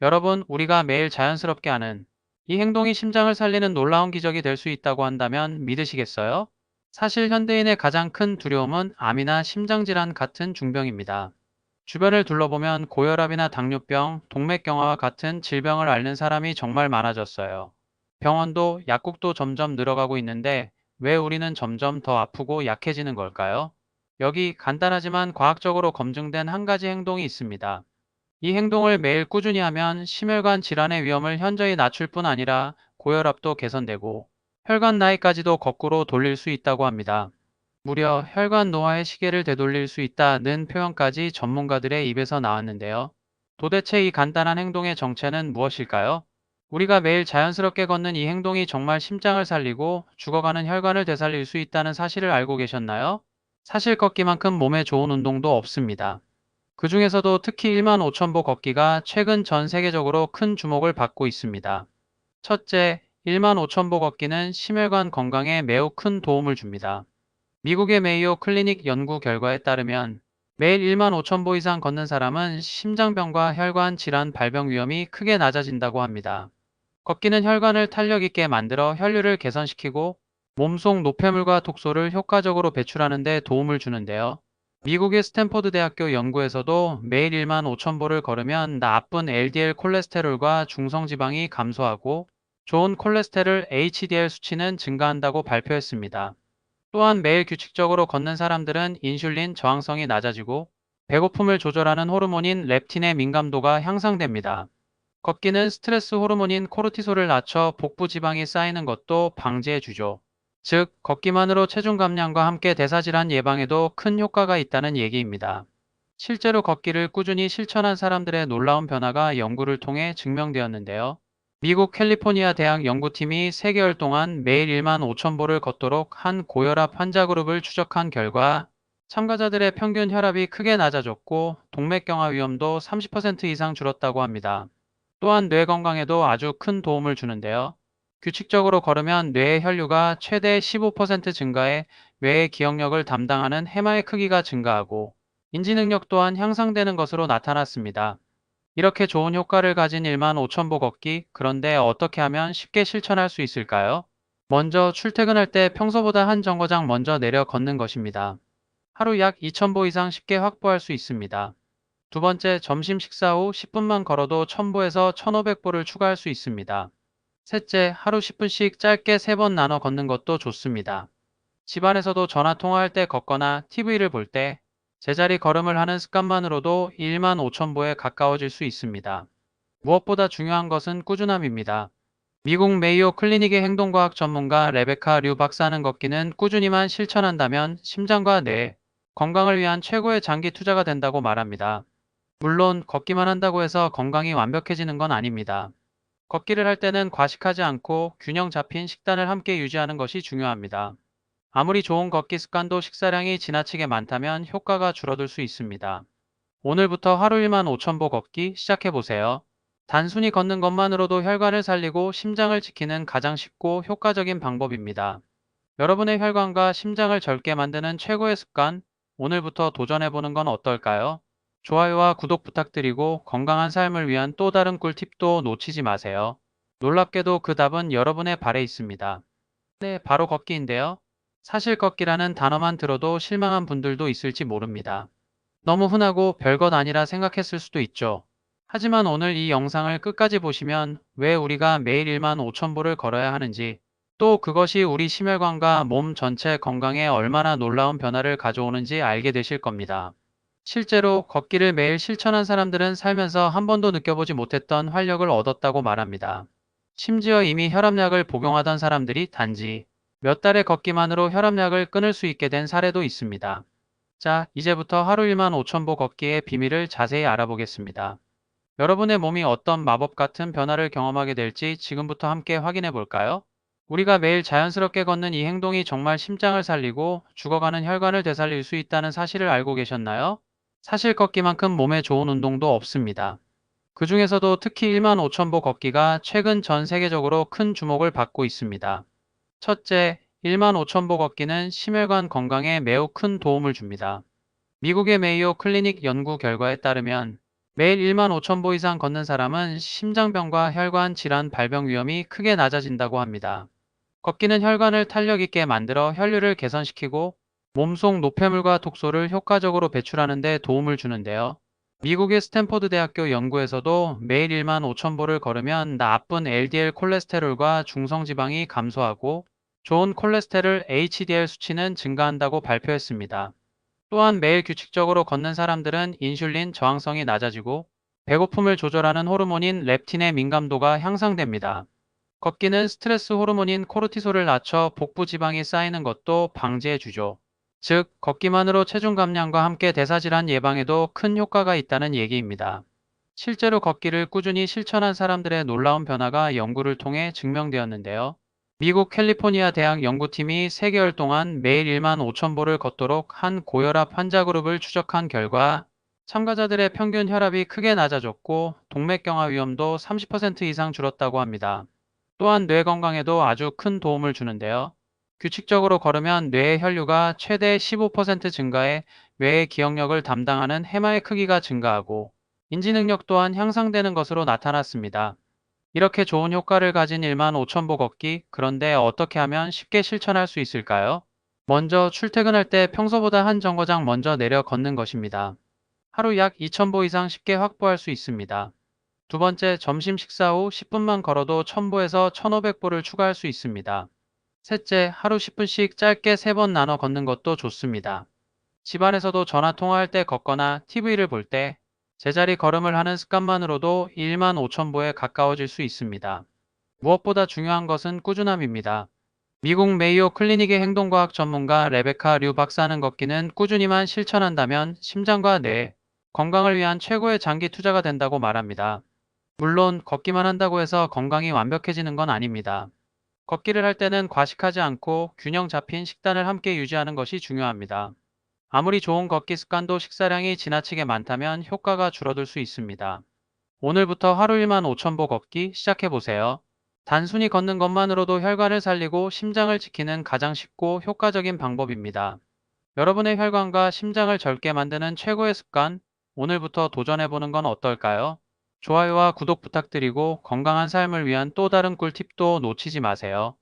여러분, 우리가 매일 자연스럽게 하는 이 행동이 심장을 살리는 놀라운 기적이 될 수 있다고 한다면 믿으시겠어요? 사실 현대인의 가장 큰 두려움은 암이나 심장질환 같은 중병입니다. 주변을 둘러보면 고혈압이나 당뇨병, 동맥경화와 같은 질병을 앓는 사람이 정말 많아졌어요. 병원도 약국도 점점 늘어가고 있는데 왜 우리는 점점 더 아프고 약해지는 걸까요? 여기 간단하지만 과학적으로 검증된 한 가지 행동이 있습니다. 이 행동을 매일 꾸준히 하면 심혈관 질환의 위험을 현저히 낮출 뿐 아니라 고혈압도 개선되고 혈관 나이까지도 거꾸로 돌릴 수 있다고 합니다. 무려 혈관 노화의 시계를 되돌릴 수 있다는 표현까지 전문가들의 입에서 나왔는데요. 도대체 이 간단한 행동의 정체는 무엇일까요? 우리가 매일 자연스럽게 걷는 이 행동이 정말 심장을 살리고 죽어가는 혈관을 되살릴 수 있다는 사실을 알고 계셨나요? 사실 걷기만큼 몸에 좋은 운동도 없습니다. 그 중에서도 특히 1만 5천 보 걷기가 최근 전 세계적으로 큰 주목을 받고 있습니다. 첫째, 1만 5천 보 걷기는 심혈관 건강에 매우 큰 도움을 줍니다. 미국의 메이오 클리닉 연구 결과에 따르면 매일 1만 5천 보 이상 걷는 사람은 심장병과 혈관 질환 발병 위험이 크게 낮아진다고 합니다. 걷기는 혈관을 탄력 있게 만들어 혈류를 개선시키고 몸속 노폐물과 독소를 효과적으로 배출하는 데 도움을 주는데요. 미국의 스탠포드 대학교 연구에서도 매일 1만 5천 보를 걸으면 나쁜 LDL 콜레스테롤과 중성지방이 감소하고 좋은 콜레스테롤 HDL 수치는 증가한다고 발표했습니다. 또한 매일 규칙적으로 걷는 사람들은 인슐린 저항성이 낮아지고 배고픔을 조절하는 호르몬인 렙틴의 민감도가 향상됩니다. 걷기는 스트레스 호르몬인 코르티솔을 낮춰 복부 지방이 쌓이는 것도 방지해 주죠. 즉, 걷기만으로 체중 감량과 함께 대사질환 예방에도 큰 효과가 있다는 얘기입니다. 실제로 걷기를 꾸준히 실천한 사람들의 놀라운 변화가 연구를 통해 증명되었는데요. 미국 캘리포니아 대학 연구팀이 3개월 동안 매일 1만 5천 보를 걷도록 한 고혈압 환자 그룹을 추적한 결과 참가자들의 평균 혈압이 크게 낮아졌고 동맥경화 위험도 30% 이상 줄었다고 합니다. 또한 뇌 건강에도 아주 큰 도움을 주는데요. 규칙적으로 걸으면 뇌의 혈류가 최대 15% 증가해 뇌의 기억력을 담당하는 해마의 크기가 증가하고 인지 능력 또한 향상되는 것으로 나타났습니다. 이렇게 좋은 효과를 가진 1만 5천 보 걷기, 그런데 어떻게 하면 쉽게 실천할 수 있을까요? 먼저 출퇴근할 때 평소보다 한 정거장 먼저 내려 걷는 것입니다. 하루 약 2천 보 이상 쉽게 확보할 수 있습니다. 두 번째, 점심 식사 후 10분만 걸어도 1000보에서 1500보를 추가할 수 있습니다. 셋째, 하루 10분씩 짧게 3번 나눠 걷는 것도 좋습니다. 집안에서도 전화 통화할 때 걷거나 TV를 볼 때 제자리 걸음을 하는 습관만으로도 1만 5천 보에 가까워질 수 있습니다. 무엇보다 중요한 것은 꾸준함입니다. 미국 메이오 클리닉의 행동과학 전문가 레베카 류 박사는 걷기는 꾸준히만 실천한다면 심장과 뇌 건강을 위한 최고의 장기 투자가 된다고 말합니다. 물론 걷기만 한다고 해서 건강이 완벽해지는 건 아닙니다. 걷기를 할 때는 과식하지 않고 균형 잡힌 식단을 함께 유지하는 것이 중요합니다. 아무리 좋은 걷기 습관도 식사량이 지나치게 많다면 효과가 줄어들 수 있습니다. 오늘부터 하루 1만 5천 보 걷기 시작해보세요. 단순히 걷는 것만으로도 혈관을 살리고 심장을 지키는 가장 쉽고 효과적인 방법입니다. 여러분의 혈관과 심장을 젊게 만드는 최고의 습관, 오늘부터 도전해보는 건 어떨까요? 좋아요와 구독 부탁드리고 건강한 삶을 위한 또 다른 꿀팁도 놓치지 마세요. 놀랍게도 그 답은 여러분의 발에 있습니다. 네, 바로 걷기인데요. 사실 걷기라는 단어만 들어도 실망한 분들도 있을지 모릅니다. 너무 흔하고 별것 아니라 생각했을 수도 있죠. 하지만 오늘 이 영상을 끝까지 보시면 왜 우리가 매일 1만 5천 보를 걸어야 하는지, 또 그것이 우리 심혈관과 몸 전체 건강에 얼마나 놀라운 변화를 가져오는지 알게 되실 겁니다. 실제로 걷기를 매일 실천한 사람들은 살면서 한 번도 느껴보지 못했던 활력을 얻었다고 말합니다. 심지어 이미 혈압약을 복용하던 사람들이 단지 몇 달의 걷기만으로 혈압약을 끊을 수 있게 된 사례도 있습니다. 자, 이제부터 하루 1만 5천 보 걷기의 비밀을 자세히 알아보겠습니다. 여러분의 몸이 어떤 마법 같은 변화를 경험하게 될지 지금부터 함께 확인해 볼까요? 우리가 매일 자연스럽게 걷는 이 행동이 정말 심장을 살리고 죽어가는 혈관을 되살릴 수 있다는 사실을 알고 계셨나요? 사실 걷기만큼 몸에 좋은 운동도 없습니다. 그 중에서도 특히 1만 5천 보 걷기가 최근 전 세계적으로 큰 주목을 받고 있습니다. 첫째, 1만 5천 보 걷기는 심혈관 건강에 매우 큰 도움을 줍니다. 미국의 메이오 클리닉 연구 결과에 따르면 매일 1만 5천 보 이상 걷는 사람은 심장병과 혈관 질환 발병 위험이 크게 낮아진다고 합니다. 걷기는 혈관을 탄력 있게 만들어 혈류를 개선시키고 몸속 노폐물과 독소를 효과적으로 배출하는 데 도움을 주는데요. 미국의 스탠포드 대학교 연구에서도 매일 1만 5천 보를 걸으면 나쁜 LDL 콜레스테롤과 중성지방이 감소하고 좋은 콜레스테롤 HDL 수치는 증가한다고 발표했습니다. 또한 매일 규칙적으로 걷는 사람들은 인슐린 저항성이 낮아지고 배고픔을 조절하는 호르몬인 렙틴의 민감도가 향상됩니다. 걷기는 스트레스 호르몬인 코르티솔을 낮춰 복부 지방이 쌓이는 것도 방지해 주죠. 즉, 걷기만으로 체중 감량과 함께 대사질환 예방에도 큰 효과가 있다는 얘기입니다. 실제로 걷기를 꾸준히 실천한 사람들의 놀라운 변화가 연구를 통해 증명되었는데요. 미국 캘리포니아 대학 연구팀이 3개월 동안 매일 1만 5천 보를 걷도록 한 고혈압 환자 그룹을 추적한 결과 참가자들의 평균 혈압이 크게 낮아졌고 동맥경화 위험도 30% 이상 줄었다고 합니다. 또한 뇌 건강에도 아주 큰 도움을 주는데요. 규칙적으로 걸으면 뇌의 혈류가 최대 15% 증가해 뇌의 기억력을 담당하는 해마의 크기가 증가하고 인지 능력 또한 향상되는 것으로 나타났습니다. 이렇게 좋은 효과를 가진 1만 5천 보 걷기, 그런데 어떻게 하면 쉽게 실천할 수 있을까요? 먼저 출퇴근할 때 평소보다 한 정거장 먼저 내려 걷는 것입니다. 하루 약 2천 보 이상 쉽게 확보할 수 있습니다. 두 번째, 점심 식사 후 10분만 걸어도 1000보에서 1500보를 추가할 수 있습니다. 셋째, 하루 10분씩 짧게 3번 나눠 걷는 것도 좋습니다. 집안에서도 전화 통화할 때 걷거나 TV를 볼 때 제자리 걸음을 하는 습관만으로도 1만 5천 보에 가까워질 수 있습니다. 무엇보다 중요한 것은 꾸준함입니다. 미국 메이오 클리닉의 행동과학 전문가 레베카 류 박사는 걷기는 꾸준히만 실천한다면 심장과 뇌 건강을 위한 최고의 장기 투자가 된다고 말합니다. 물론 걷기만 한다고 해서 건강이 완벽해지는 건 아닙니다. 걷기를 할 때는 과식하지 않고 균형 잡힌 식단을 함께 유지하는 것이 중요합니다. 아무리 좋은 걷기 습관도 식사량이 지나치게 많다면 효과가 줄어들 수 있습니다. 오늘부터 하루 1만 5천 보 걷기 시작해보세요. 단순히 걷는 것만으로도 혈관을 살리고 심장을 지키는 가장 쉽고 효과적인 방법입니다. 여러분의 혈관과 심장을 젊게 만드는 최고의 습관, 오늘부터 도전해보는 건 어떨까요? 좋아요와 구독 부탁드리고 건강한 삶을 위한 또 다른 꿀팁도 놓치지 마세요.